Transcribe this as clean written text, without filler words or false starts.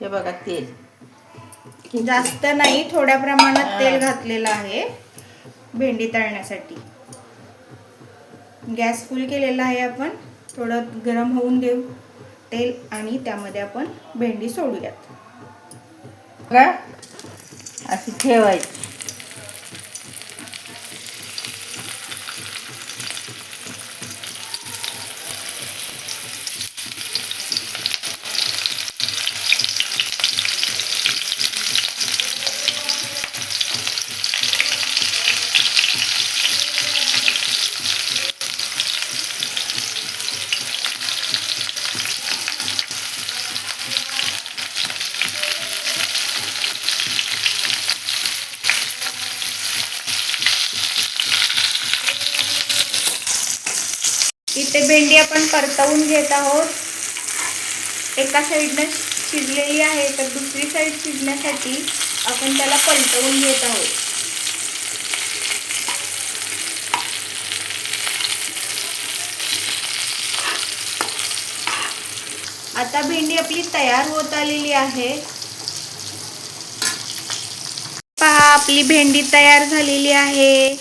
हे बघा तेल जास्त नाही, थोड्या प्रमाणात तेल घातलेलं आहे भेंडी तळण्यासाठी. गॅस फुल केलेला आहे आपण. थोडं गरम होऊन देऊ तेल आणि त्यामध्ये आपण भेंडी सोडूयात. बघा अशी ठेवायची. इथे भेंडी आपण परतवून घेत आहोत. एका साईडनं शिजलेली आहे तर दुसरी साईड शिजण्यासाठी आपण त्याला पलटवून घेत आहोत. आता भेंडी आपली तयार होत आलेली आहे. पहा आपली भेंडी तयार झालेली आहे.